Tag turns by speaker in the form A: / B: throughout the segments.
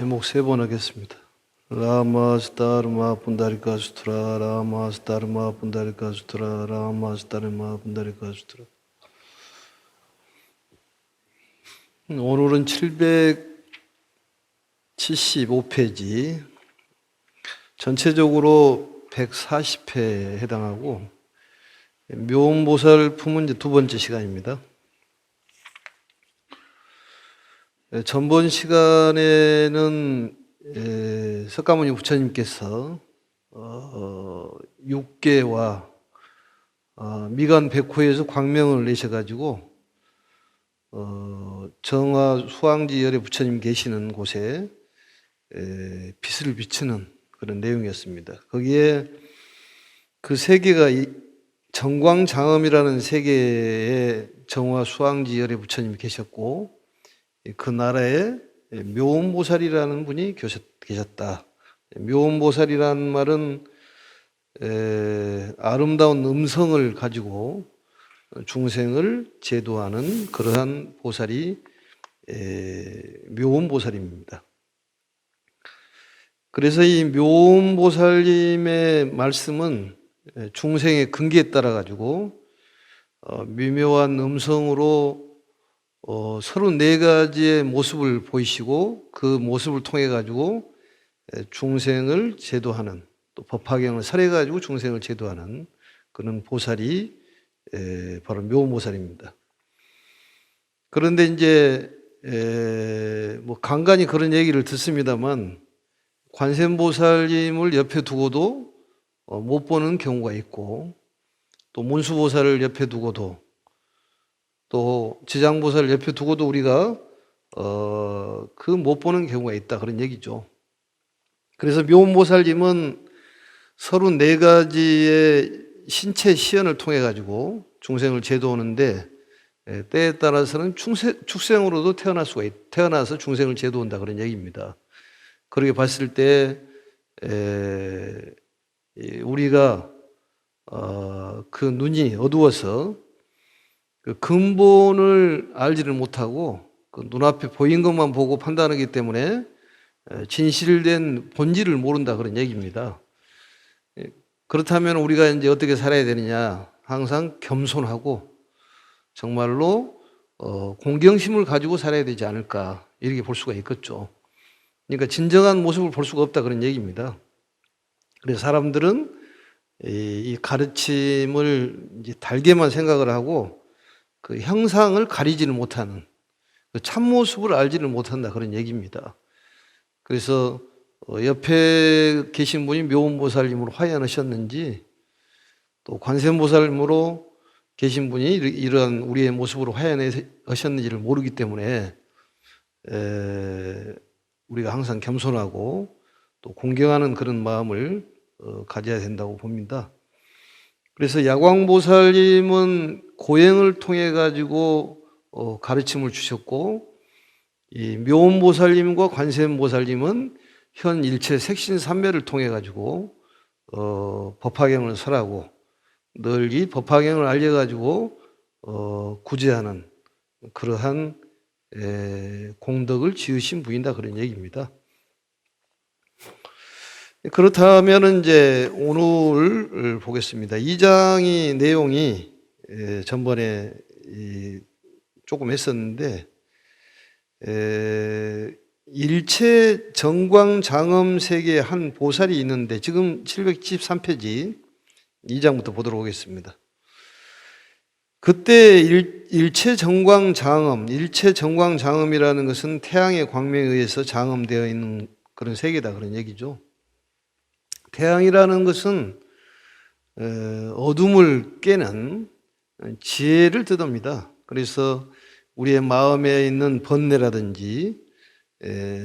A: 제목 세 번 하겠습니다. 라마스타르마 분다리카수트라 라마스타르마 분다리카수트라 라마스타르마 분다리카수트라. 오늘은 775페이지, 전체적으로 140회에 해당하고 묘음보살 품은 이제 두 번째 시간입니다. 전번 시간에는 석가모니 부처님께서 육계와 미간 백호에서 광명을 내셔가지고 정화 수왕지 열의 부처님 계시는 곳에 빛을 비추는 그런 내용이었습니다. 거기에 그 세계가 정광장엄이라는 세계에 정화 수왕지 열의 부처님이 계셨고, 그 나라에 묘음보살이라는 분이 계셨다. 묘음보살이라는 말은 아름다운 음성을 가지고 중생을 제도하는 그러한 보살이 묘음보살입니다. 그래서 이 묘음보살님의 말씀은 중생의 근기에 따라 가지고 미묘한 음성으로 34가지의 모습을 보이시고, 그 모습을 통해 가지고 중생을 제도하는, 또 법화경을 설해 가지고 중생을 제도하는 그런 보살이 바로 묘음보살입니다. 그런데 이제 뭐 간간히 그런 얘기를 듣습니다만, 관세음보살님을 옆에 두고도 못 보는 경우가 있고, 또 문수보살을 옆에 두고도, 또 지장보살을 옆에 두고도 우리가 그 못 보는 경우가 있다, 그런 얘기죠. 그래서 묘음보살님은 34가지의 신체 시연을 통해 가지고 중생을 제도하는데, 때에 따라서는 축생으로도 태어나서 중생을 제도한다, 그런 얘기입니다. 그렇게 봤을 때 우리가 그 눈이 어두워서 그 근본을 알지를 못하고 그 눈앞에 보인 것만 보고 판단하기 때문에 진실된 본질을 모른다, 그런 얘기입니다. 그렇다면 우리가 이제 어떻게 살아야 되느냐? 항상 겸손하고 정말로 공경심을 가지고 살아야 되지 않을까, 이렇게 볼 수가 있겠죠. 그러니까 진정한 모습을 볼 수가 없다, 그런 얘기입니다. 그래서 사람들은 이 가르침을 이제 달게만 생각을 하고 그 형상을 가리지는 못하는, 그 참모습을 알지는 못한다, 그런 얘기입니다. 그래서 옆에 계신 분이 묘음보살님으로 화연하셨는지, 또 관세음보살님으로 계신 분이 이러한 우리의 모습으로 화연하셨는지를 모르기 때문에 우리가 항상 겸손하고 또 공경하는 그런 마음을 가져야 된다고 봅니다. 그래서 야광보살님은 고행을 통해 가지고 가르침을 주셨고, 이 묘음보살님과 관세음보살님은 현 일체 색신삼매를 통해 가지고 법화경을 설하고 늘 이 법화경을 알려 가지고 구제하는 그러한 공덕을 지으신 분이다, 그런 얘기입니다. 그렇다면 이제 오늘 보겠습니다. 2장의 내용이 전번에 조금 했었는데, 일체 정광장엄 세계에 한 보살이 있는데, 지금 773페이지 2장부터 보도록 하겠습니다. 그때 일체 정광장엄이라는 것은 태양의 광명에 의해서 장엄되어 있는 그런 세계다, 그런 얘기죠. 태양이라는 것은 어둠을 깨는 지혜를 뜻합니다. 그래서 우리의 마음에 있는 번뇌라든지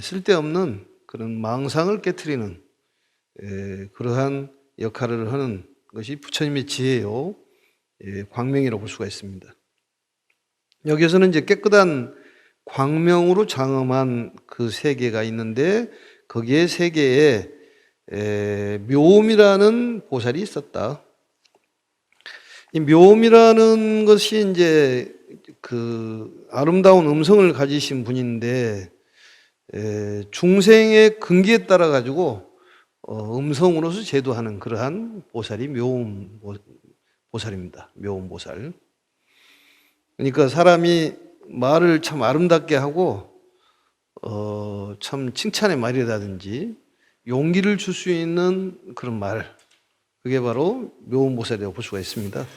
A: 쓸데없는 그런 망상을 깨트리는 그러한 역할을 하는 것이 부처님의 지혜요, 광명이라고 볼 수가 있습니다. 여기에서는 이제 깨끗한 광명으로 장엄한 그 세계가 있는데, 거기에 세계에 묘음이라는 보살이 있었다. 이 묘음이라는 것이 이제 그 아름다운 음성을 가지신 분인데, 중생의 근기에 따라 가지고 음성으로서 제도하는 그러한 보살이 묘음 보살입니다. 묘음 보살. 그러니까 사람이 말을 참 아름답게 하고 참 칭찬의 말이라든지 용기를 줄 수 있는 그런 말, 그게 바로 묘음 보살이라고 볼 수가 있습니다.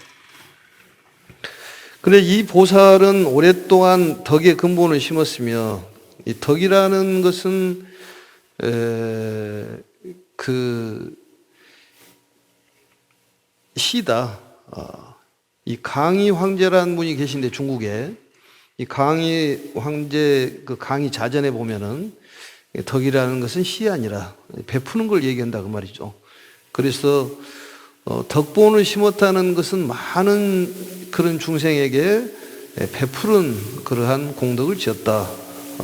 A: 그런데 이 보살은 오랫동안 덕의 근본을 심었으며, 이 덕이라는 것은 그 시다. 이 강희 황제라는 분이 계신데, 중국에 이 강희 황제 그 강희 자전에 보면은 덕이라는 것은 시 아니라 베푸는 걸 얘기한다 그 말이죠. 그래서 덕본을 심었다는 것은 많은 그런 중생에게 베푸는 그러한 공덕을 지었다,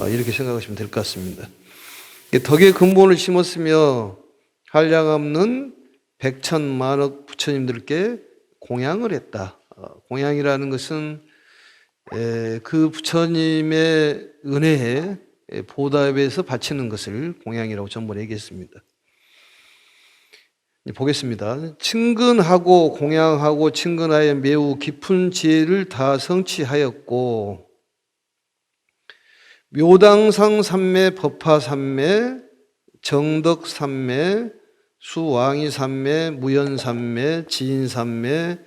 A: 이렇게 생각하시면 될 것 같습니다. 덕의 근본을 심었으며 한량없는 백천만억 부처님들께 공양을 했다. 공양이라는 것은 그 부처님의 은혜에 보답해서 바치는 것을 공양이라고 전번에 얘기했습니다. 보겠습니다. 친근하고 공양하고 친근하여 매우 깊은 지혜를 다 성취하였고, 묘당상 삼매, 법화 삼매, 정덕 삼매, 수왕이 삼매, 무연 삼매, 지인 삼매,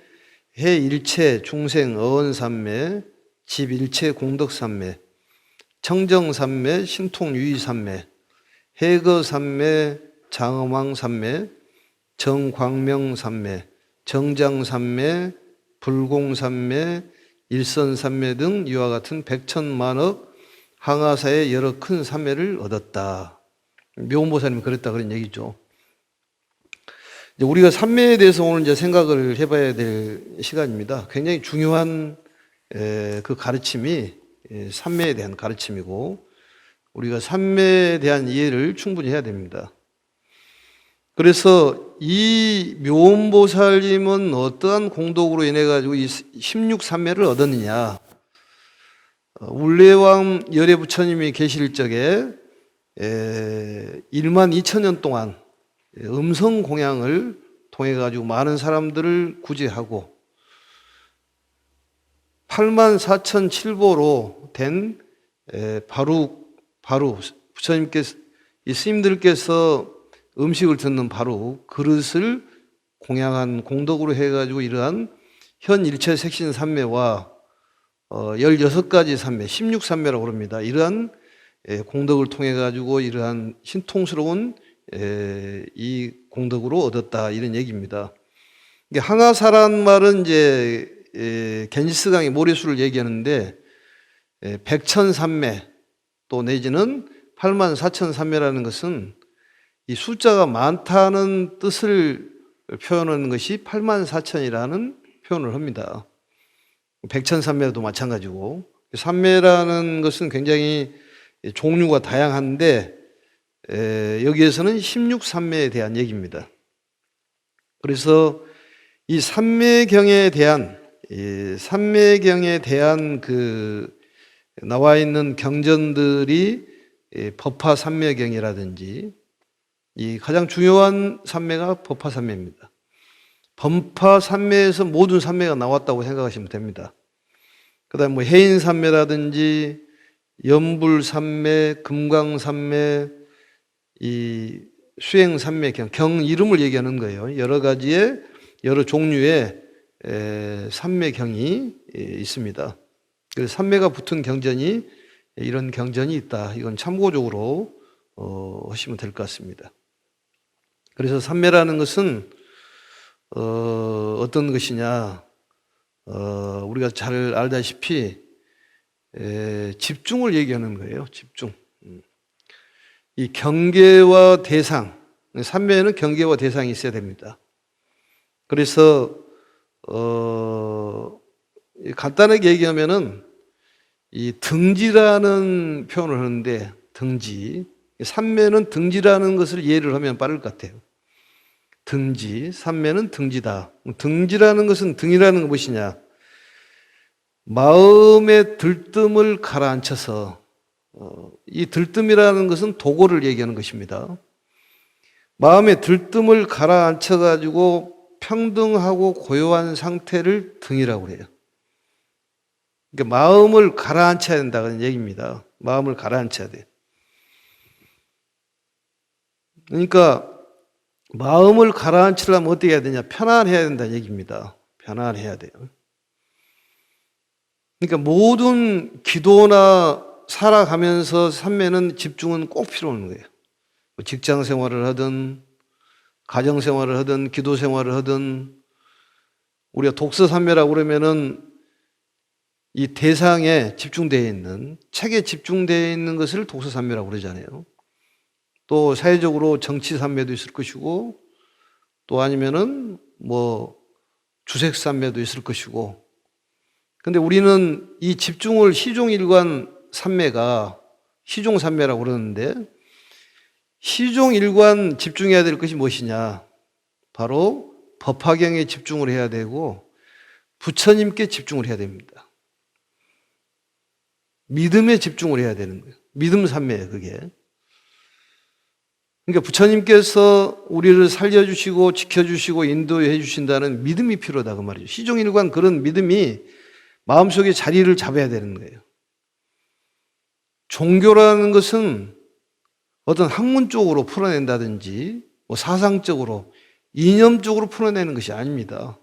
A: 해 일체 중생 어언 삼매, 집 일체 공덕 삼매, 청정 삼매, 신통 유의 삼매, 해거 삼매, 장엄왕 삼매, 정광명 삼매, 정장 삼매, 불공 삼매, 일선 삼매 등 이와 같은 백천만억 항아사의 여러 큰 삼매를 얻었다. 묘음보살님이 그랬다 그런 얘기죠. 이제 우리가 삼매에 대해서 오늘 이제 생각을 해봐야 될 시간입니다. 굉장히 중요한 그 가르침이 삼매에 대한 가르침이고, 우리가 삼매에 대한 이해를 충분히 해야 됩니다. 그래서 이 묘음보살님은 어떠한 공덕으로 인해 가지고 이 16삼매를 얻었느냐? 울레왕 열애부처님이 계실 적에 1만 2천년 동안 음성 공양을 통해 가지고 많은 사람들을 구제하고 8만 4천 칠보로 된 바루 부처님께서, 이 스님들께서 음식을 듣는 바로 그릇을 공양한 공덕으로 해가지고 이러한 현 일체 색신 삼매와 16가지 삼매, 16삼매라고 합니다. 이러한 공덕을 통해 가지고 이러한 신통스러운 이 공덕으로 얻었다, 이런 얘기입니다. 항아사란 말은 이제 겐지스강의 모래수를 얘기하는데, 백천삼매 또 내지는 8만 4천 삼매라는 것은 이 숫자가 많다는 뜻을 표현하는 것이 8만 4천이라는 표현을 합니다. 백천삼매도 마찬가지고, 삼매라는 것은 굉장히 종류가 다양한데 여기에서는 16삼매에 대한 얘기입니다. 그래서 이 삼매경에 대한 그 나와 있는 경전들이 법화 삼매경이라든지, 이 가장 중요한 삼매가 법화 삼매입니다. 법화 삼매에서 모든 삼매가 나왔다고 생각하시면 됩니다. 그다음 뭐 해인 삼매라든지 연불 삼매, 금강 삼매, 이 수행 삼매 경 이름을 얘기하는 거예요. 여러 가지의 여러 종류의 삼매경이 있습니다. 그래서 삼매가 붙은 경전이 이런 경전이 있다. 이건 참고적으로 하시면 될 것 같습니다. 그래서 삼매라는 것은 어떤 것이냐? 우리가 잘 알다시피 집중을 얘기하는 거예요. 집중. 이 경계와 대상, 삼매에는 경계와 대상이 있어야 됩니다. 그래서 간단하게 얘기하면은 이 등지라는 표현을 하는데, 등지, 삼매는 등지라는 것을 이해를 하면 빠를 것 같아요. 등지, 삼매는 등지다. 등지라는 것은, 등이라는 건 무엇이냐? 마음의 들뜸을 가라앉혀서 이 들뜸이라는 것은 도고를 얘기하는 것입니다. 마음의 들뜸을 가라앉혀 가지고 평등하고 고요한 상태를 등이라고 해요. 그러니까 마음을 가라앉혀야 된다는 얘기입니다. 마음을 가라앉혀야 돼. 그러니까 마음을 가라앉히려면 어떻게 해야 되냐? 편안해야 된다는 얘기입니다. 편안해야 돼요. 그러니까 모든 기도나 살아가면서 삶에는 집중은 꼭 필요한 거예요. 직장 생활을 하든 가정 생활을 하든 기도 생활을 하든 우리가 독서삼매라고 그러면은 이 대상에 집중되어 있는 책에 집중되어 있는 것을 독서삼매라고 그러잖아요. 또 사회적으로 정치삼매도 있을 것이고 또 아니면은 뭐 주색삼매도 있을 것이고 근데 우리는 이 집중을 시종일관 삼매가 시종삼매라고 그러는데 시종일관 집중해야 될 것이 무엇이냐? 바로 법화경에 집중을 해야 되고 부처님께 집중을 해야 됩니다. 믿음에 집중을 해야 되는 거예요. 믿음 삼매예요, 그게. 그러니까 부처님께서 우리를 살려주시고 지켜주시고 인도해 주신다는 믿음이 필요하다 그 말이죠. 시종일관 그런 믿음이 마음속에 자리를 잡아야 되는 거예요. 종교라는 것은 어떤 학문적으로 풀어낸다든지 뭐 사상적으로 이념적으로 풀어내는 것이 아닙니다.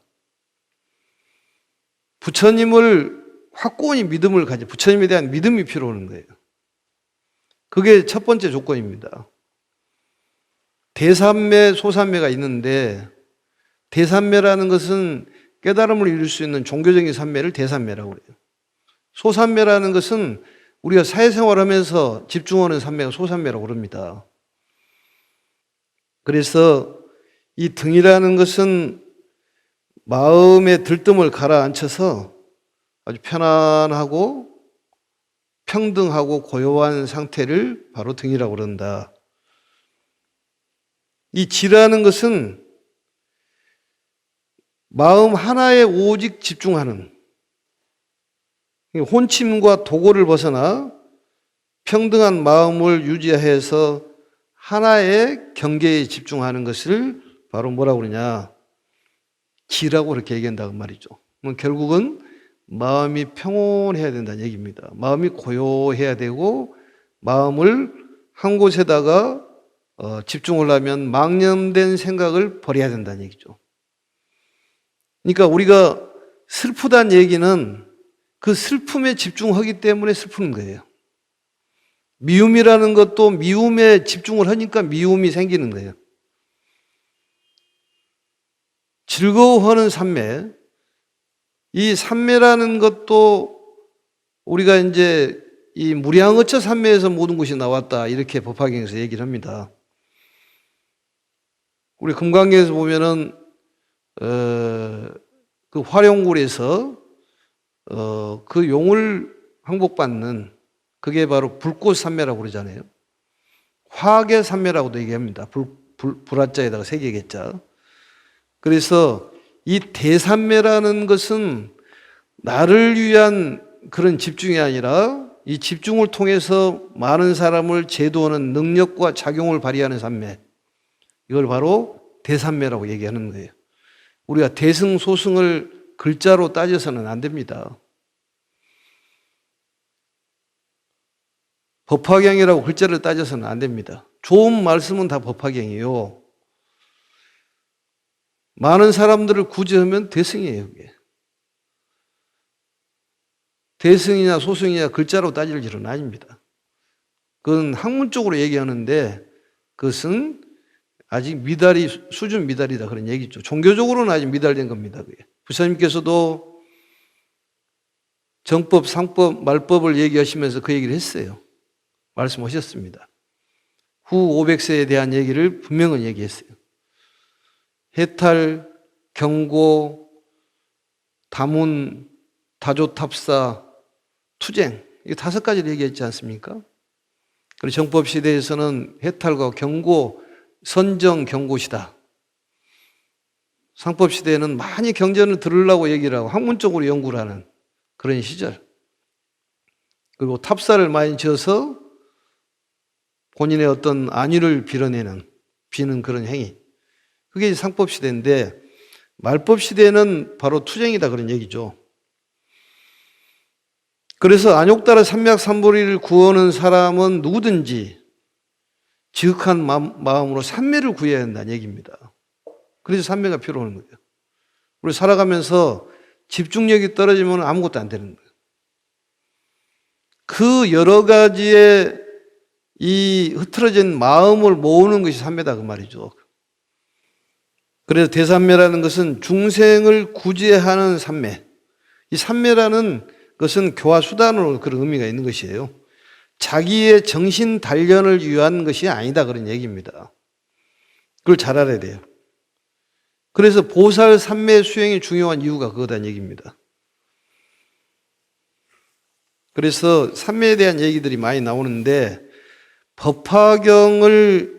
A: 부처님을 확고히 믿음을 부처님에 대한 믿음이 필요한 거예요. 그게 첫 번째 조건입니다. 대삼매, 소삼매가 있는데 대삼매라는 것은 깨달음을 이룰 수 있는 종교적인 삼매를 대삼매라고 그래요. 소삼매라는 것은 우리가 사회생활하면서 집중하는 삼매가 소삼매라고 그럽니다. 그래서 이 등이라는 것은 마음의 들뜸을 가라앉혀서 아주 편안하고 평등하고 고요한 상태를 바로 등이라고 그런다. 이 지라는 것은 마음 하나에 오직 집중하는 혼침과 도고를 벗어나 평등한 마음을 유지해서 하나의 경계에 집중하는 것을 바로 뭐라고 그러냐? 지라고 그렇게 얘기한다고 말이죠. 결국은 마음이 평온해야 된다는 얘기입니다. 마음이 고요해야 되고 마음을 한 곳에다가 집중을 하면 망념된 생각을 버려야 된다는 얘기죠. 그러니까 우리가 슬프다는 얘기는 그 슬픔에 집중하기 때문에 슬픈 거예요. 미움이라는 것도 미움에 집중을 하니까 미움이 생기는 거예요. 즐거워하는 삼매, 이 삼매라는 것도 우리가 이제 이 무량어처 삼매에서 모든 것이 나왔다 이렇게 법화경에서 얘기를 합니다. 우리 금강경에서 보면은 그 화룡굴에서 그 용을 항복받는 그게 바로 불꽃삼매라고 그러잖아요. 화계삼매라고도 얘기합니다. 불화자에다가 세개겠자. 그래서 이 대삼매라는 것은 나를 위한 그런 집중이 아니라 이 집중을 통해서 많은 사람을 제도하는 능력과 작용을 발휘하는 삼매. 이걸 바로 대삼매라고 얘기하는 거예요. 우리가 대승소승을 글자로 따져서는 안 됩니다. 법화경이라고 글자를 따져서는 안 됩니다. 좋은 말씀은 다 법화경이에요. 많은 사람들을 구제하면 대승이에요. 그게. 대승이냐 소승이냐 글자로 따질 일은 아닙니다. 그건 학문적으로 얘기하는데 그것은 아직 수준 미달이다 그런 얘기죠. 종교적으로는 아직 미달된 겁니다. 그게. 부처님께서도 정법, 상법, 말법을 얘기하시면서 그 얘기를 했어요. 말씀하셨습니다. 후 500세에 대한 얘기를 분명히 얘기했어요. 해탈, 경고, 다문, 다조탑사, 투쟁 이 5가지를 얘기했지 않습니까? 그리고 정법 시대에서는 해탈과 경고, 선정, 경고시다. 상법 시대에는 많이 경전을 들으려고 얘기를 하고 학문적으로 연구를 하는 그런 시절. 그리고 탑사를 많이 지어서 본인의 어떤 안위를 비는 그런 행위. 그게 상법 시대인데 말법 시대는 바로 투쟁이다 그런 얘기죠. 그래서 안욕 따라 삼맥삼보리를 구하는 사람은 누구든지 지극한 마음으로 삼매를 구해야 한다는 얘기입니다. 그래서 삼매가 필요한 거예요. 우리 살아가면서 집중력이 떨어지면 아무것도 안 되는 거예요. 그 여러 가지의 이 흐트러진 마음을 모으는 것이 삼매다 그 말이죠. 그래서 대삼매라는 것은 중생을 구제하는 삼매. 이 삼매라는 것은 교화 수단으로 그런 의미가 있는 것이에요. 자기의 정신 단련을 위한 것이 아니다 그런 얘기입니다. 그걸 잘 알아야 돼요. 그래서 보살 삼매 수행이 중요한 이유가 그거다는 얘기입니다. 그래서 삼매에 대한 얘기들이 많이 나오는데 법화경을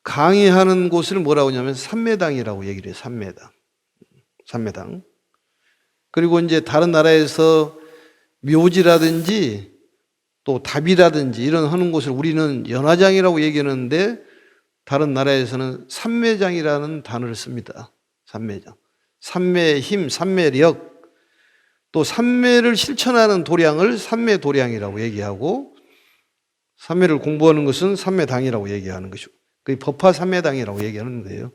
A: 강의하는 곳을 뭐라고 하냐면 삼매당이라고 얘기를 해요. 삼매당. 그리고 이제 다른 나라에서 묘지라든지 또 답이라든지 이런 하는 곳을 우리는 연화장이라고 얘기하는데 다른 나라에서는 삼매장이라는 단어를 씁니다. 삼매장. 삼매의 힘, 삼매력, 또 삼매를 실천하는 도량을 삼매도량이라고 얘기하고 삼매를 공부하는 것은 삼매당이라고 얘기하는 것이고 그게 법화 삼매당이라고 얘기하는 거예요.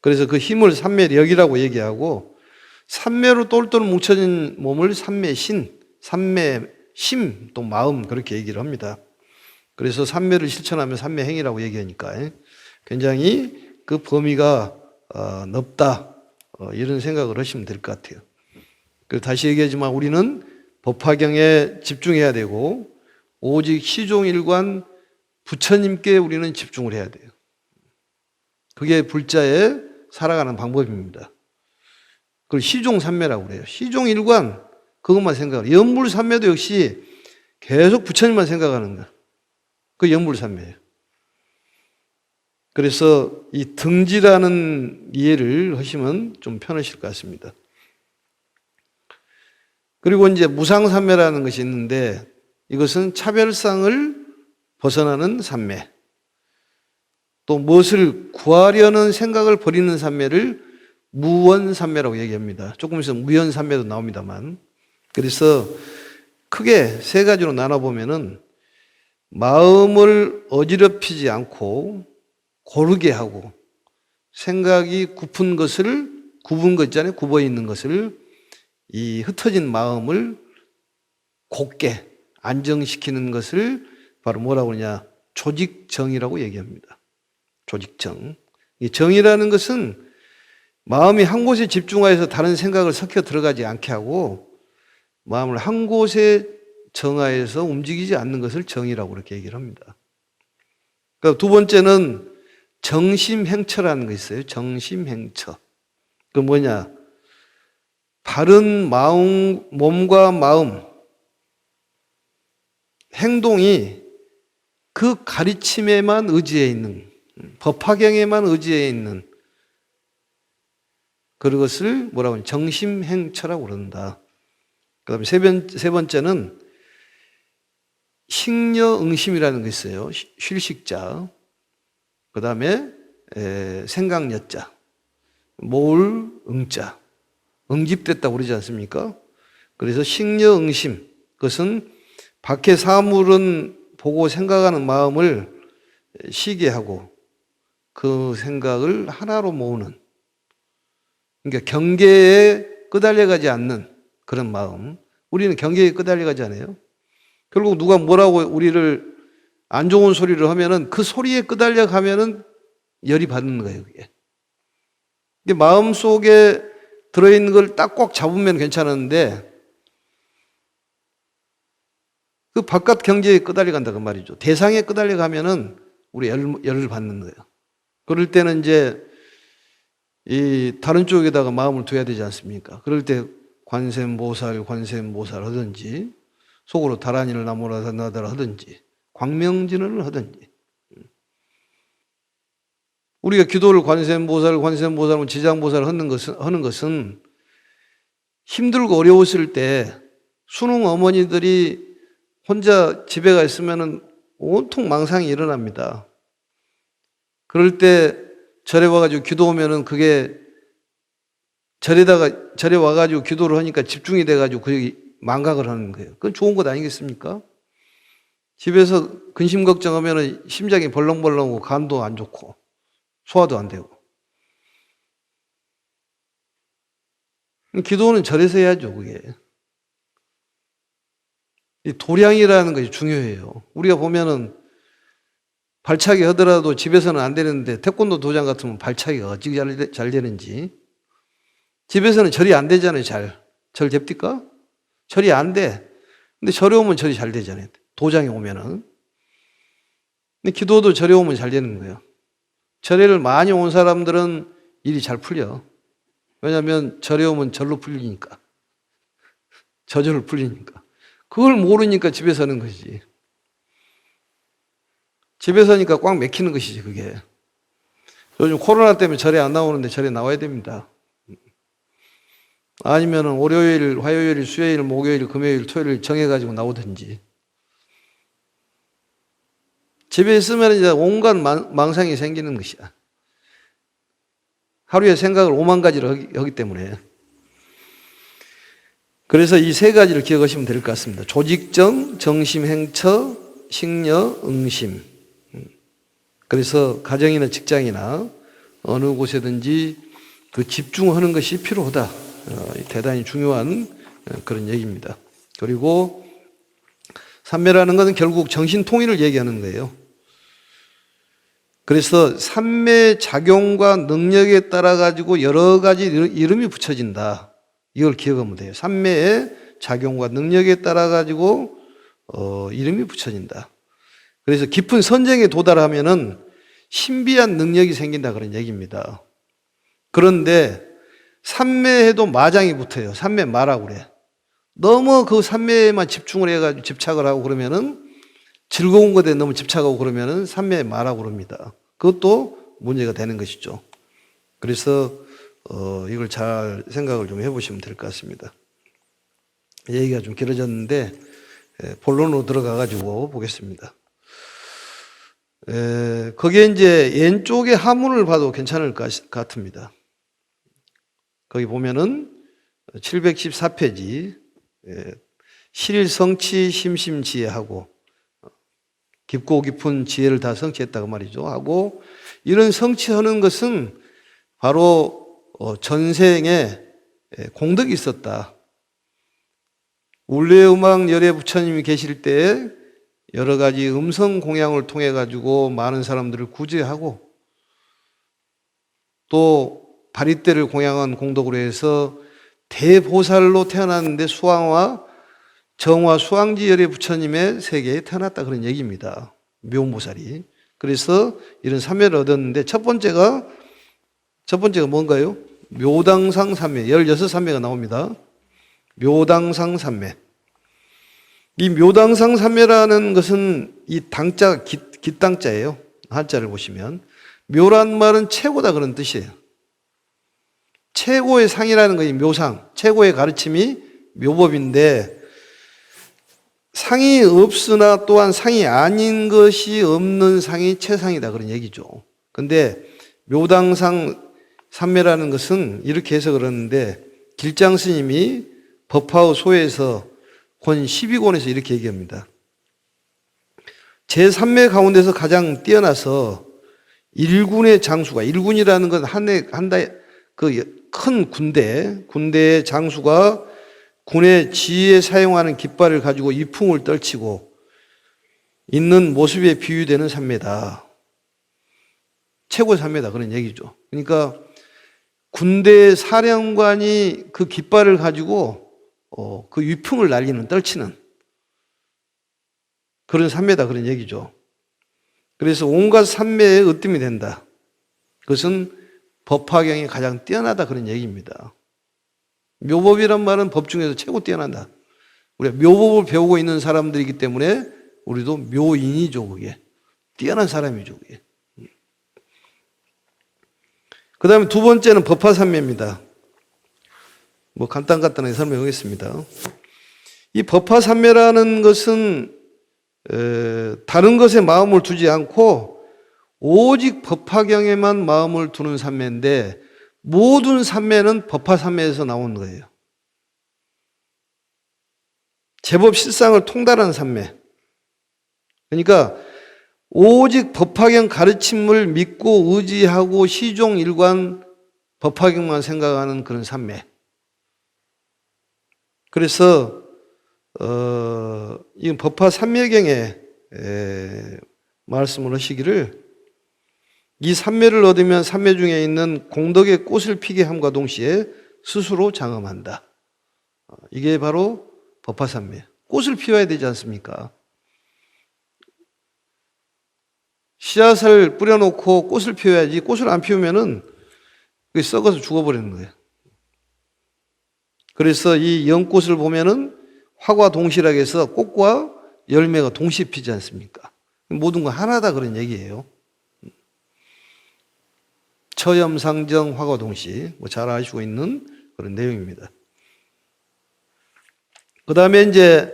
A: 그래서 그 힘을 삼매력이라고 얘기하고 삼매로 똘똘 뭉쳐진 몸을 삼매신, 삼매심, 또 마음 그렇게 얘기를 합니다. 그래서 삼매를 실천하면 삼매행이라고 얘기하니까 굉장히 그 범위가 넓다 이런 생각을 하시면 될 것 같아요. 다시 얘기하지만 우리는 법화경에 집중해야 되고 오직 시종일관 부처님께 우리는 집중을 해야 돼요. 그게 불자의 살아가는 방법입니다. 그걸 시종삼매라고 그래요. 시종일관 그것만 생각해요. 연불삼매도 역시 계속 부처님만 생각하는 거예요. 그 연불삼매예요. 그래서 이 등지라는 이해를 하시면 좀 편하실 것 같습니다. 그리고 이제 무상삼매라는 것이 있는데 이것은 차별상을 벗어나는 삼매. 또 무엇을 구하려는 생각을 버리는 삼매를 무원삼매라고 얘기합니다. 조금 있으면 무연삼매도 나옵니다만. 그래서 크게 세 가지로 나눠보면은 마음을 어지럽히지 않고 고르게 하고 생각이 굽은 것 있잖아요. 굽어 있는 것을 이 흩어진 마음을 곧게 안정시키는 것을 바로 뭐라고 그러냐 조직정이라고 얘기합니다. 조직정. 이 정이라는 것은 마음이 한 곳에 집중하여서 다른 생각을 섞여 들어가지 않게 하고 마음을 한 곳에 정하여서 움직이지 않는 것을 정이라고 그렇게 얘기를 합니다. 그러니까 두 번째는 정심행처라는 거 있어요. 정심행처. 그 뭐냐? 바른 마음, 몸과 마음, 행동이 그 가르침에만 의지해 있는, 법화경에만 의지해 있는 그것을 뭐라고 하냐? 정심행처라고 그런다. 그 다음에 세 번째는 식려응심이라는 게 있어요. 쉴식자. 그 다음에 생각여자. 모을응자. 응집됐다고 그러지 않습니까? 그래서 식려응심. 그것은 밖의 사물은 보고 생각하는 마음을 쉬게 하고 그 생각을 하나로 모으는, 그러니까 경계에 끄달려가지 않는 그런 마음. 우리는 경계에 끄달려가지 않아요. 결국 누가 뭐라고 우리를 안 좋은 소리를 하면은 그 소리에 끄달려가면은 열이 받는 거예요, 그게. 마음 속에 들어있는 걸 딱 꽉 잡으면 괜찮은데 그 바깥 경계에 끄달려간다 그 말이죠. 대상에 끄달려가면은 우리 열을 받는 거예요. 그럴 때는 이제 이 다른 쪽에다가 마음을 둬야 되지 않습니까? 그럴 때 관세음보살 하든지 속으로 다란이를 나무라나다라 하든지 광명진을 하든지 우리가 기도를 관세음보살 지장보살 하는 것은 힘들고 어려웠을 때 수능 어머니들이 혼자 집에 가 있으면은 온통 망상이 일어납니다. 그럴 때 절에 와가지고 기도하면은 그게 절에 와가지고 기도를 하니까 집중이 돼가지고 그게 망각을 하는 거예요. 그건 좋은 것 아니겠습니까? 집에서 근심 걱정하면은 심장이 벌렁벌렁하고 간도 안 좋고 소화도 안 되고. 기도는 절에서 해야죠, 그게. 이 도량이라는 것이 중요해요. 우리가 보면은 발차기 하더라도 집에서는 안 되는데 태권도 도장 같으면 발차기가 어찌 잘 되는지. 집에서는 절이 안 되잖아요, 잘. 절 됩니까? 절이 안 돼. 근데 절에 오면 절이 잘 되잖아요. 도장에 오면은. 근데 기도도 절에 오면 잘 되는 거예요. 절에를 많이 온 사람들은 일이 잘 풀려. 왜냐하면 절에 오면 절로 풀리니까. 저절로 풀리니까. 그걸 모르니까 집에서 하는 것이지. 집에서 하니까 꽉 막히는 것이지, 그게. 요즘 코로나 때문에 절에 안 나오는데 절에 나와야 됩니다. 아니면은 월요일, 화요일, 수요일, 목요일, 금요일, 토요일 정해가지고 나오든지. 집에 있으면 이제 온갖 망상이 생기는 것이야. 하루에 생각을 5만 가지를 하기 때문에. 그래서 이 세 가지를 기억하시면 될 것 같습니다. 조직정, 정심행처, 식려, 응심. 그래서 가정이나 직장이나 어느 곳에든지 그 집중하는 것이 필요하다. 대단히 중요한 그런 얘기입니다. 그리고 삼매라는 것은 결국 정신통일을 얘기하는 거예요. 그래서 삼매 작용과 능력에 따라 가지고 여러 가지 이름이 붙여진다. 이걸 기억하면 돼요. 삼매의 작용과 능력에 따라 가지고 이름이 붙여진다. 그래서 깊은 선정에 도달하면은 신비한 능력이 생긴다 그런 얘기입니다. 그런데 삼매에도 마장이 붙어요. 삼매 마라고 그래. 너무 그 삼매에만 집중을 해가지고 집착을 하고 그러면은 즐거운 것에 너무 집착하고 그러면은 삼매 마라고 그럽니다. 그것도 문제가 되는 것이죠. 그래서 이걸 잘 생각을 좀 해보시면 될 것 같습니다. 얘기가 좀 길어졌는데 본론으로 들어가가지고 보겠습니다. 거기에 이제 왼쪽에 하문을 봐도 괜찮을 것 같습니다. 거기 보면은 714페이지 실성치 심심지혜하고 깊고 깊은 지혜를 다 성취했다고 말이죠. 하고 이런 성취하는 것은 바로 전생에 공덕이 있었다. 울레음악 열애 부처님이 계실 때에 여러 가지 음성 공양을 통해 가지고 많은 사람들을 구제하고 또 바리떼를 공양한 공덕으로 해서 대보살로 태어났는데 수왕과 정화 수왕지 열애 부처님의 세계에 태어났다 그런 얘기입니다. 묘보살이. 그래서 이런 삼매를 얻었는데 첫 번째가 뭔가요? 묘당상 삼매, 16삼매가 나옵니다. 묘당상 삼매. 이 묘당상 삼매라는 것은 이 당자, 깃당자예요. 한자를 보시면. 묘란 말은 최고다 그런 뜻이에요. 최고의 상이라는 것이 묘상, 최고의 가르침이 묘법인데 상이 없으나 또한 상이 아닌 것이 없는 상이 최상이다 그런 얘기죠. 근데 묘당상 삼매라는 것은 이렇게 해서 그러는데 길장 스님이 법화의 소에서 권 12권에서 이렇게 얘기합니다. 제3매 가운데서 가장 뛰어나서 일군의 장수가, 일군이라는 건 큰 군대의 장수가 군의 지휘에 사용하는 깃발을 가지고 이풍을 떨치고 있는 모습에 비유되는 삼매다. 최고의 삼매다 그런 얘기죠. 그러니까 군대 사령관이 그 깃발을 가지고 그 위풍을 날리는, 떨치는 그런 삼매다 그런 얘기죠. 그래서 온갖 삼매에 으뜸이 된다. 그것은 법화경이 가장 뛰어나다 그런 얘기입니다. 묘법이란 말은 법 중에서 최고 뛰어난다. 우리가 묘법을 배우고 있는 사람들이기 때문에 우리도 묘인이죠, 그게. 뛰어난 사람이죠, 그게. 그 다음에 두 번째는 법화삼매입니다. 간단하게 설명하겠습니다. 이 법화삼매라는 것은 다른 것에 마음을 두지 않고 오직 법화경에만 마음을 두는 삼매인데 모든 삼매는 법화삼매에서 나온 거예요. 제법 실상을 통달한 삼매. 그러니까 오직 법화경 가르침을 믿고 의지하고 시종 일관 법화경만 생각하는 그런 삼매. 그래서 이 법화삼매경에 말씀을 하시기를 이 삼매를 얻으면 삼매 중에 있는 공덕의 꽃을 피게 함과 동시에 스스로 장엄한다. 이게 바로 법화삼매. 꽃을 피워야 되지 않습니까? 씨앗을 뿌려놓고 꽃을 피워야지 꽃을 안 피우면은 그게 썩어서 죽어버리는 거예요. 그래서 이 연꽃을 보면은 화과 동시라고 해서 꽃과 열매가 동시에 피지 않습니까? 모든 건 하나다 그런 얘기예요. 처염상정 화과 동시, 잘 아시고 있는 그런 내용입니다. 그 다음에 이제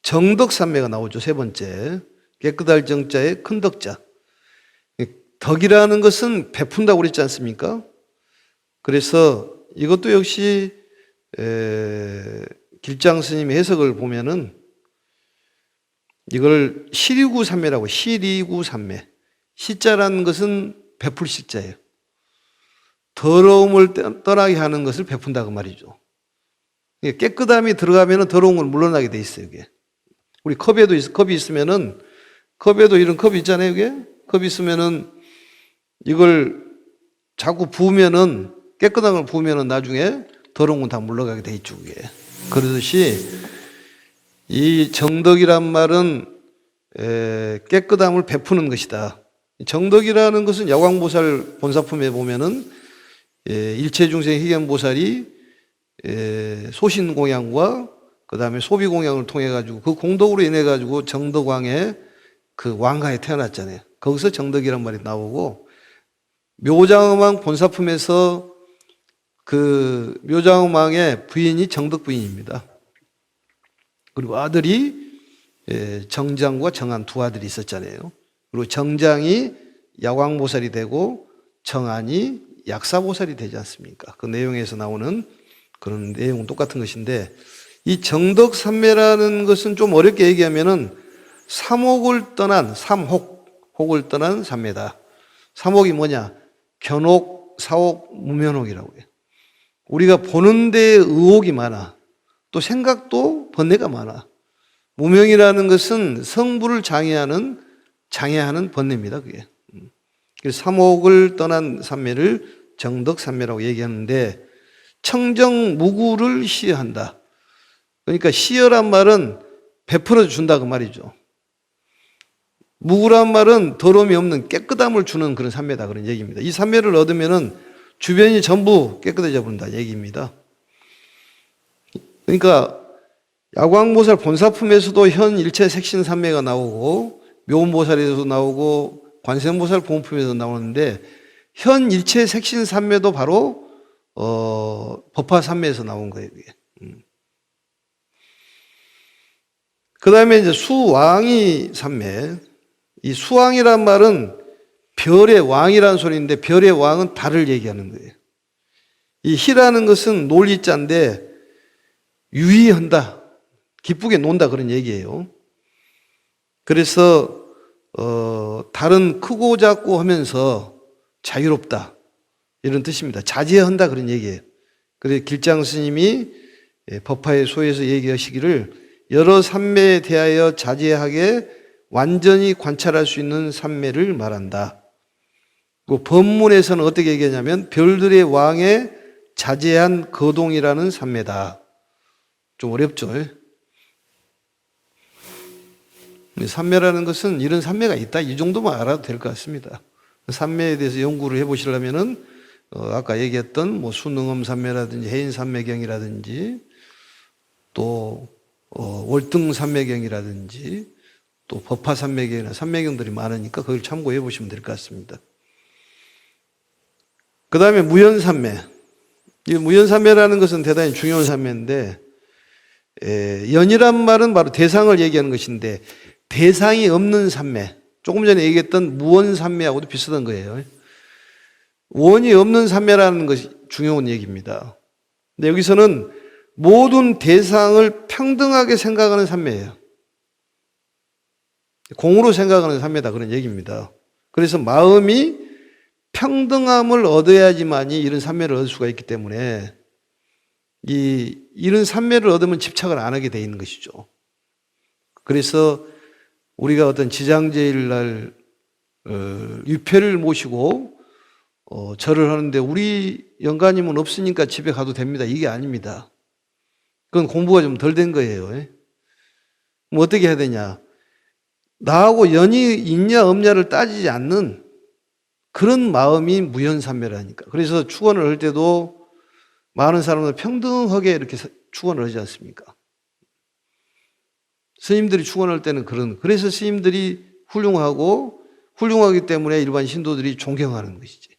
A: 정덕삼매가 나오죠. 세 번째. 깨끗할 정자에 큰 덕자. 덕이라는 것은 베푼다고 그랬지 않습니까? 그래서 이것도 역시 길장 스님의 해석을 보면은 이걸 시리구삼매라고. 시리구삼매. 시자라는 것은 베풀 시자예요. 더러움을 떠나게 하는 것을 베푼다 그 말이죠. 깨끗함이 들어가면은 더러운 건 물러나게 돼 있어요. 이게 우리 컵에도 컵이 있으면은 컵에도 이런 컵이 있잖아요. 이게 컵이 있으면은 이걸 자꾸 부으면은 깨끗한 걸 부으면은 나중에 더러운 건 다 물러가게 돼 있죠. 그게 그러듯이 이 정덕이란 말은 깨끗함을 베푸는 것이다. 정덕이라는 것은 야광보살 본사품에 보면은 일체중생 희견보살이 소신공양과 그 다음에 소비공양을 통해 가지고 그 공덕으로 인해 가지고 정덕왕의 그 왕가에 태어났잖아요. 거기서 정덕이란 말이 나오고 묘장엄왕 본사품에서 그 묘장엄왕의 부인이 정덕 부인입니다. 그리고 아들이 정장과 정안 두 아들이 있었잖아요. 그리고 정장이 야광보살이 되고 정안이 약사보살이 되지 않습니까? 그 내용에서 나오는 그런 내용은 똑같은 것인데 이 정덕삼매라는 것은 좀 어렵게 얘기하면은 삼옥을 떠난 혹을 떠난 삼매다. 삼옥이 뭐냐? 견옥, 사옥, 무면옥이라고 해요. 우리가 보는 데에 의혹이 많아. 또 생각도 번뇌가 많아. 무명이라는 것은 성부를 장애하는 번뇌입니다. 그게. 그래서 삼옥을 떠난 삼매를 정덕삼매라고 얘기하는데 청정무구를 시여한다. 그러니까 시여란 말은 베풀어 준다 그 말이죠. 무구란 말은 더러움이 없는 깨끗함을 주는 그런 삼매다 그런 얘기입니다. 이 삼매를 얻으면은 주변이 전부 깨끗해져 버린다 얘기입니다. 그러니까 야광보살 본사품에서도 현 일체 색신 삼매가 나오고 묘음보살에서도 나오고 관세음보살 본품에서 나오는데 현 일체 색신 삼매도 바로 법화삼매에서 나온 거예요. 그게. 그 다음에 이제 수왕이 삼매. 이 수왕이란 말은 별의 왕이라는 소리인데 별의 왕은 달을 얘기하는 거예요. 이 희라는 것은 논리자인데 유의한다. 기쁘게 논다 그런 얘기예요. 그래서 달은 크고 작고 하면서 자유롭다. 이런 뜻입니다. 자제한다 그런 얘기예요. 그래서 길장 스님이 법화의 소에서 얘기하시기를 여러 삼매에 대하여 자제하게 완전히 관찰할 수 있는 삼매를 말한다. 그 법문에서는 어떻게 얘기하냐면 별들의 왕에 자제한 거동이라는 삼매다. 좀 어렵죠. 삼매라는 것은 이런 삼매가 있다. 이 정도만 알아도 될 것 같습니다. 삼매에 대해서 연구를 해보시려면은 아까 얘기했던 뭐 수능엄 삼매라든지 해인 삼매경이라든지 또 월등 삼매경이라든지 또 법화 삼매경이나 삼매경들이 많으니까 그걸 참고해 보시면 될 것 같습니다. 그 다음에 무연삼매. 이 무연삼매라는 것은 대단히 중요한 삼매인데 연이란 말은 바로 대상을 얘기하는 것인데 대상이 없는 산매, 조금 전에 얘기했던 무원산매하고도 비슷한 거예요. 원이 없는 산매라는 것이 중요한 얘기입니다. 근데 여기서는 모든 대상을 평등하게 생각하는 산매예요. 공으로 생각하는 산매다 그런 얘기입니다. 그래서 마음이 평등함을 얻어야지만이 이런 산매를 얻을 수가 있기 때문에 이런 산매를 얻으면 집착을 안 하게 돼 있는 것이죠. 그래서 우리가 어떤 지장제일 날 유패를 모시고 절을 하는데 우리 영가님은 없으니까 집에 가도 됩니다. 이게 아닙니다. 그건 공부가 좀 덜 된 거예요. 뭐 어떻게 해야 되냐? 나하고 연이 있냐 없냐를 따지지 않는 그런 마음이 무연산매라니까. 그래서 축원을 할 때도 많은 사람들 평등하게 이렇게 축원을 하지 않습니까? 스님들이 축원할 때는 그래서 스님들이 훌륭하기 때문에 일반 신도들이 존경하는 것이지.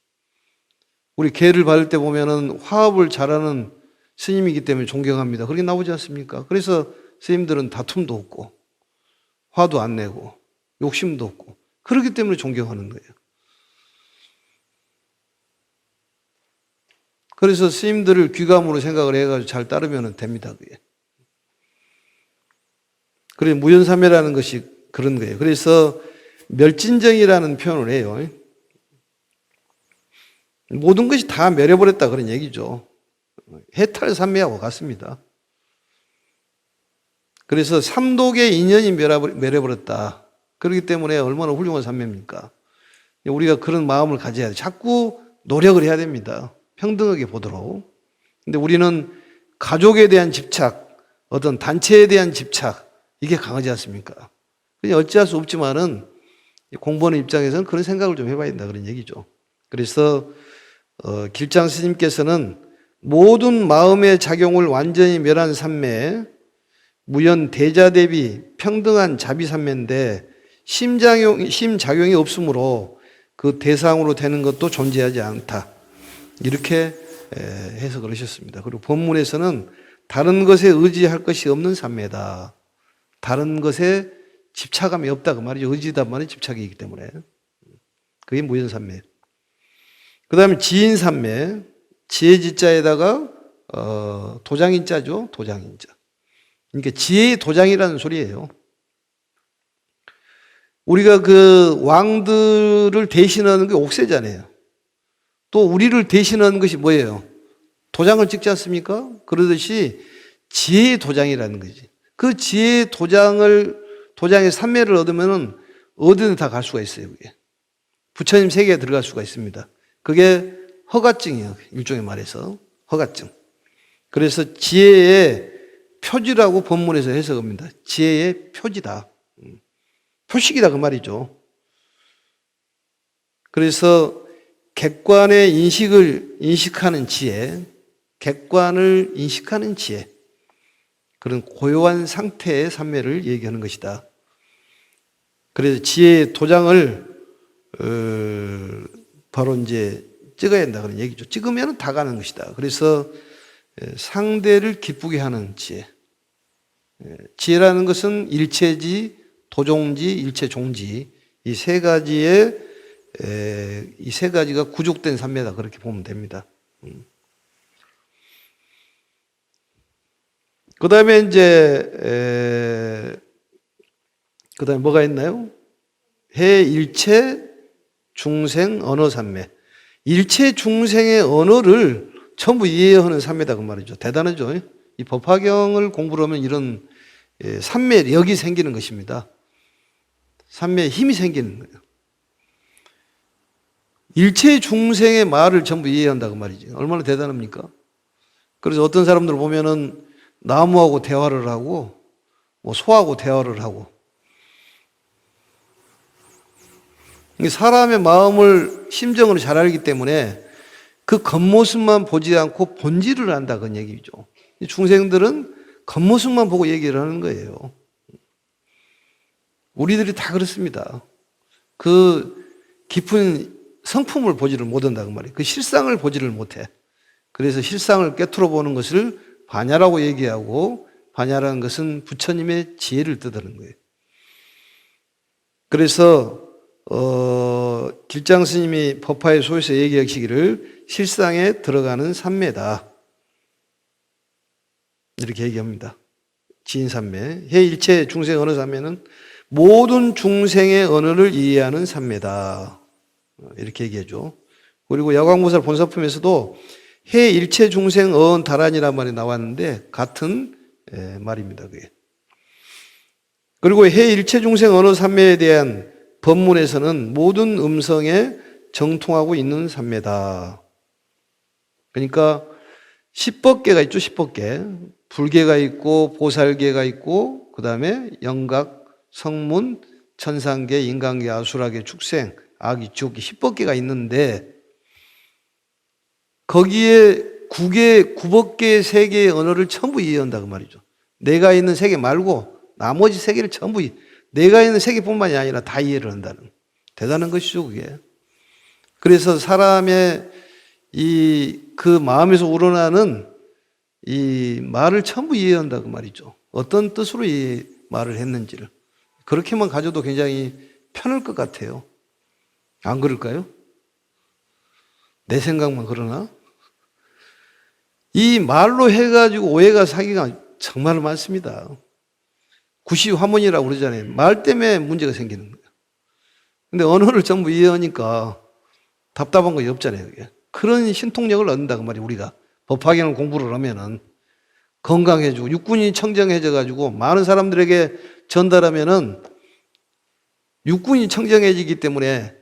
A: 우리 계를 받을 때 보면은 화합을 잘하는 스님이기 때문에 존경합니다. 그렇게 나오지 않습니까? 그래서 스님들은 다툼도 없고 화도 안 내고 욕심도 없고 그렇기 때문에 존경하는 거예요. 그래서 스님들을 귀감으로 생각을 해가지고 잘 따르면 됩니다. 그게. 그래서 무연삼매라는 것이 그런 거예요. 그래서 멸진정이라는 표현을 해요. 모든 것이 다 멸해버렸다 그런 얘기죠. 해탈삼매하고 같습니다. 그래서 삼독의 인연이 멸해버렸다. 그렇기 때문에 얼마나 훌륭한 삼매입니까? 우리가 그런 마음을 가져야 돼. 자꾸 노력을 해야 됩니다. 평등하게 보도록. 근데 우리는 가족에 대한 집착, 어떤 단체에 대한 집착, 이게 강하지 않습니까? 그냥 어찌할 수 없지만은 공부하는 입장에서는 그런 생각을 좀 해봐야 된다 그런 얘기죠. 그래서 길장 스님께서는 모든 마음의 작용을 완전히 멸한 삼매, 무연 대자 대비 평등한 자비삼매인데 심작용이 없으므로 그 대상으로 되는 것도 존재하지 않다. 이렇게 해석을 하셨습니다. 그리고 본문에서는 다른 것에 의지할 것이 없는 삼매다. 다른 것에 집착함이 없다 그 말이죠. 의지다 말은 집착이기 때문에. 그게 무연삼매. 그 다음에 지인삼매. 지혜지자에다가 도장인자죠. 도장인자. 그러니까 지혜의 도장이라는 소리예요. 우리가 그 왕들을 대신하는 게 옥세잖아요. 또 우리를 대신하는 것이 뭐예요? 도장을 찍지 않습니까? 그러듯이 지혜의 도장이라는 거지. 그 지혜의 도장의 삼매를 얻으면은 어디든 다 갈 수가 있어요, 그게. 부처님 세계에 들어갈 수가 있습니다. 그게 허가증이에요. 일종의 말해서. 허가증. 그래서 지혜의 표지라고 본문에서 해석합니다. 지혜의 표지다. 표식이다 그 말이죠. 그래서 객관의 인식을 인식하는 지혜, 객관을 인식하는 지혜, 그런 고요한 상태의 삼매를 얘기하는 것이다. 그래서 지혜의 도장을 바로 이제 찍어야 한다 그런 얘기죠. 찍으면 다 가는 것이다. 그래서 상대를 기쁘게 하는 지혜. 지혜라는 것은 일체지, 도종지, 일체종지 이 세 가지가 구족된 삼매다 그렇게 보면 됩니다. 그 다음에 이제 그 다음에 뭐가 있나요? 해일체 중생 언어 삼매. 일체 중생의 언어를 전부 이해하는 삼매다 그 말이죠. 대단하죠. 이 법화경을 공부를 하면 이런 삼매력이 생기는 것입니다. 삼매에 힘이 생기는 거예요. 일체 중생의 말을 전부 이해한다 그 말이지. 얼마나 대단합니까? 그래서 어떤 사람들 보면은 나무하고 대화를 하고 뭐 소하고 대화를 하고 사람의 마음을 심정으로 잘 알기 때문에 그 겉모습만 보지 않고 본질을 안다 그런 얘기죠. 중생들은 겉모습만 보고 얘기를 하는 거예요. 우리들이 다 그렇습니다. 그 깊은 성품을 보지를 못한다 그 말이에요. 그 실상을 보지를 못해. 그래서 실상을 꿰뚫어 보는 것을 반야라고 얘기하고 반야라는 것은 부처님의 지혜를 뜻하는 거예요. 그래서 길장 스님이 법화의 소에서 얘기하시기를 실상에 들어가는 삼매다 이렇게 얘기합니다. 지인삼매, 해일체 중생 언어 삼매는 모든 중생의 언어를 이해하는 삼매다 이렇게 얘기하죠. 그리고 야광보살 본사품에서도 해일체 중생 언 다란이란 말이 나왔는데 같은 말입니다. 그게. 그리고 해일체 중생 언어 삼매에 대한 법문에서는 모든 음성에 정통하고 있는 삼매다. 그러니까 10법계가 있죠. 10법계. 불계가 있고 보살계가 있고 그 다음에 영각, 성문, 천상계, 인간계, 아수라계, 축생, 악이, 지옥계 10법계가 있는데 거기에 9법계의 세계의 언어를 전부 이해한다고 말이죠. 내가 있는 세계 말고 나머지 세계를 전부 내가 있는 세계뿐만이 아니라 다 이해를 한다는 대단한 것이죠. 그게. 그래서 사람의 그 마음에서 우러나는 이 말을 전부 이해한다고 말이죠. 어떤 뜻으로 이 말을 했는지를. 그렇게만 가져도 굉장히 편할 것 같아요. 안 그럴까요? 내 생각만 그러나? 이 말로 해가지고 오해가 사기가 정말 많습니다. 구시화문이라고 그러잖아요. 말 때문에 문제가 생기는 거예요. 근데 언어를 전부 이해하니까 답답한 거 없잖아요. 그게. 그런 신통력을 얻는다고 말이에요. 우리가 법화경을 공부를 하면은 건강해지고 육군이 청정해져가지고 많은 사람들에게 전달하면은 육군이 청정해지기 때문에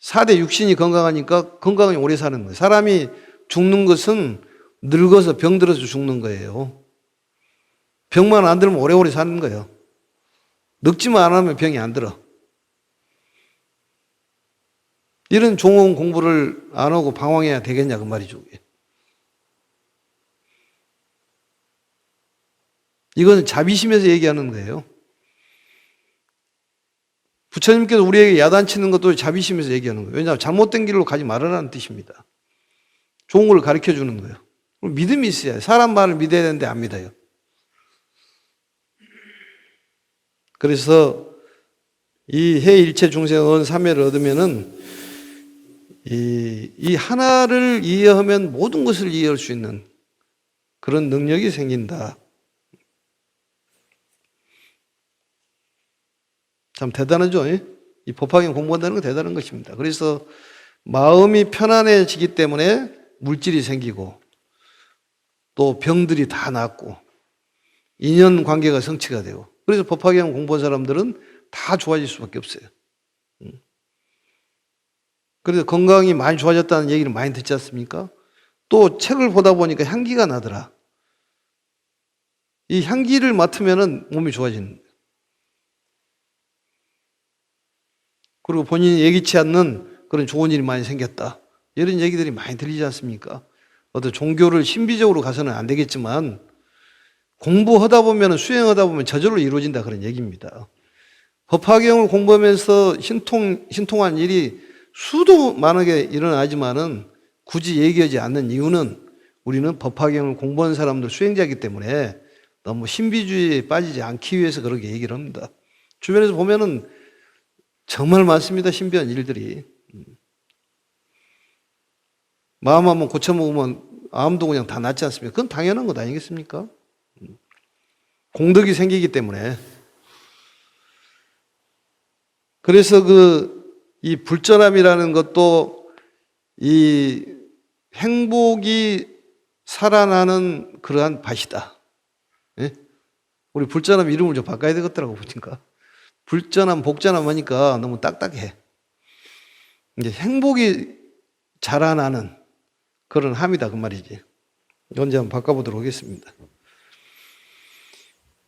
A: 4대 육신이 건강하니까 건강하게 오래 사는 거예요. 사람이 죽는 것은 늙어서 병들어서 죽는 거예요. 병만 안 들면 오래오래 사는 거예요. 늙지만 안 하면 병이 안 들어. 이런 좋은 공부를 안 하고 방황해야 되겠냐 그 말이죠. 이건 자비심에서 얘기하는 거예요. 부처님께서 우리에게 야단치는 것도 자비심에서 얘기하는 거예요. 왜냐하면 잘못된 길로 가지 말으라는 뜻입니다. 좋은 걸 가르쳐 주는 거예요. 믿음이 있어야 사람 말을 믿어야 되는데 안 믿어요. 그래서 이 해일체 중생은 삼매를 얻으면은 이 하나를 이해하면 모든 것을 이해할 수 있는 그런 능력이 생긴다. 참 대단하죠? 이 법화경 공부한다는 건 대단한 것입니다. 그래서 마음이 편안해지기 때문에 물질이 생기고 또 병들이 다 낫고 인연 관계가 성취가 되고 그래서 법화경 공부한 사람들은 다 좋아질 수밖에 없어요. 그래서 건강이 많이 좋아졌다는 얘기를 많이 듣지 않습니까? 또 책을 보다 보니까 향기가 나더라. 이 향기를 맡으면 몸이 좋아지는 거예요. 그리고 본인이 예기치 않는 그런 좋은 일이 많이 생겼다. 이런 얘기들이 많이 들리지 않습니까? 어떤 종교를 신비적으로 가서는 안 되겠지만 공부하다 보면 수행하다 보면 저절로 이루어진다 그런 얘기입니다. 법화경을 공부하면서 신통한 일이 수도 많게 일어나지만은 굳이 얘기하지 않는 이유는 우리는 법화경을 공부한 사람들 수행자이기 때문에 너무 신비주의에 빠지지 않기 위해서 그렇게 얘기를 합니다. 주변에서 보면은 정말 많습니다. 신비한 일들이. 마음 한번 고쳐먹으면 암도 그냥 다 낫지 않습니까? 그건 당연한 것 아니겠습니까? 공덕이 생기기 때문에. 그래서 이 불전함이라는 것도 이 행복이 살아나는 그러한 밭이다. 예? 우리 불전함 이름을 좀 바꿔야 되겠더라고 보니까. 불전함, 복전함 하니까 너무 딱딱해. 이제 행복이 자라나는 그런 함이다 그 말이지. 언제 한번 바꿔보도록 하겠습니다.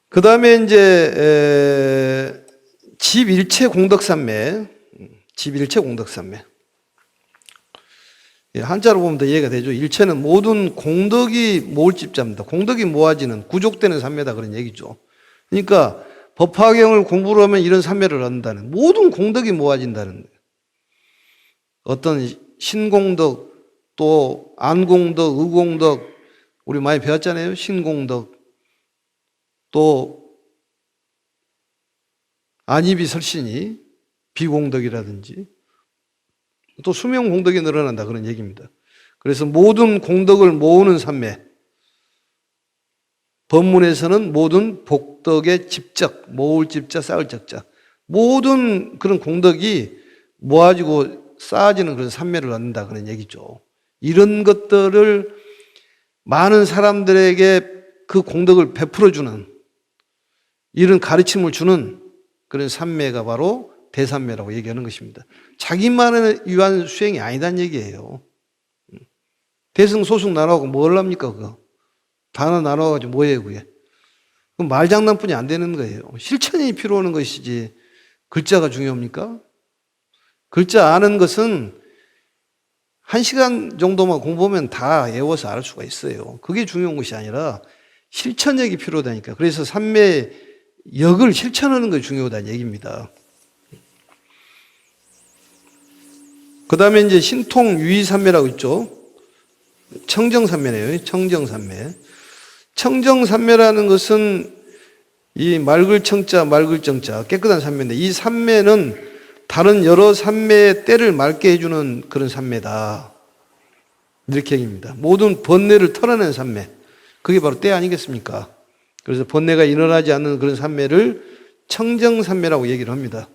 A: 그 다음에 이제 집일체 공덕삼매, 집일체 공덕삼매. 한자로 보면 더 이해가 되죠. 일체는 모든 공덕이 모을 집자입니다. 공덕이 모아지는 구족되는 삼매다 그런 얘기죠. 그러니까 법화경을 공부를 하면 이런 삼매를 얻는다는 모든 공덕이 모아진다는 거예요. 어떤 신공덕 또 안공덕, 의공덕 우리 많이 배웠잖아요. 신공덕 또 안입이 설신이 비공덕이라든지 또 수명 공덕이 늘어난다 그런 얘기입니다. 그래서 모든 공덕을 모으는 삼매, 법문에서는 모든 복덕의 집적, 모을 집자, 쌓을 적자, 모든 그런 공덕이 모아지고 쌓아지는 그런 삼매를 얻는다 그런 얘기죠. 이런 것들을 많은 사람들에게 그 공덕을 베풀어주는 이런 가르침을 주는 그런 삼매가 바로 대삼매라고 얘기하는 것입니다. 자기만을 위한 수행이 아니다는 얘기예요. 대승소승 나눠가고 뭘 합니까 그거? 단어 나눠가지고 뭐예요 그게? 그럼 말장난뿐이 안 되는 거예요. 실천이 필요한 것이지 글자가 중요합니까? 글자 아는 것은 1시간 정도만 공부하면 다 외워서 알 수가 있어요. 그게 중요한 것이 아니라 실천력이 필요하다니까. 그래서 삼매역을 실천하는 것이 중요하다는 얘기입니다. 그 다음에 이제 신통유의삼매라고 있죠. 청정삼매네요. 청정삼매. 청정삼매라는 것은 이 맑을 청자, 맑을 정자, 깨끗한 삼매인데 이 삼매는 다른 여러 삼매의 때를 맑게 해주는 그런 삼매다. 이렇게 얘기입니다. 모든 번뇌를 털어내는 삼매. 그게 바로 때 아니겠습니까? 그래서 번뇌가 일어나지 않는 그런 삼매를 청정삼매라고 얘기를 합니다.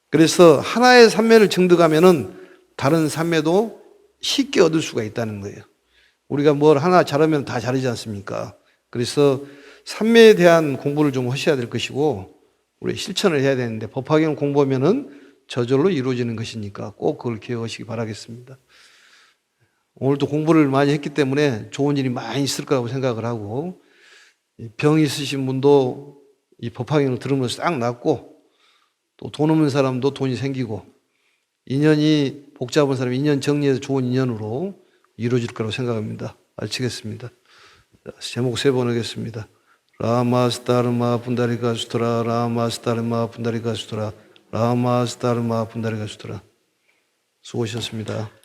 A: 그래서 하나의 삼매를 증득하면은 다른 삼매도 쉽게 얻을 수가 있다는 거예요. 우리가 뭘 하나 잘하면 다 잘하지 않습니까? 그래서 삼매에 대한 공부를 좀 하셔야 될 것이고 우리 실천을 해야 되는데 법화경 공부하면은 저절로 이루어지는 것이니까 꼭 그걸 기억하시기 바라겠습니다. 오늘도 공부를 많이 했기 때문에 좋은 일이 많이 있을 거라고 생각을 하고 병 있으신 분도 이 법화경을 들으면서 싹 낫고 또 돈 없는 사람도 돈이 생기고 인연이 복잡한 사람이 인연 정리해서 좋은 인연으로 이루어질 거라고 생각합니다. 마치겠습니다. 제목 3번 하겠습니다. 라마스타르마 분다리가 수트라 라마스타르마 분다리가 수트라 라마스타르마 분다리가 수트라. 수고하셨습니다.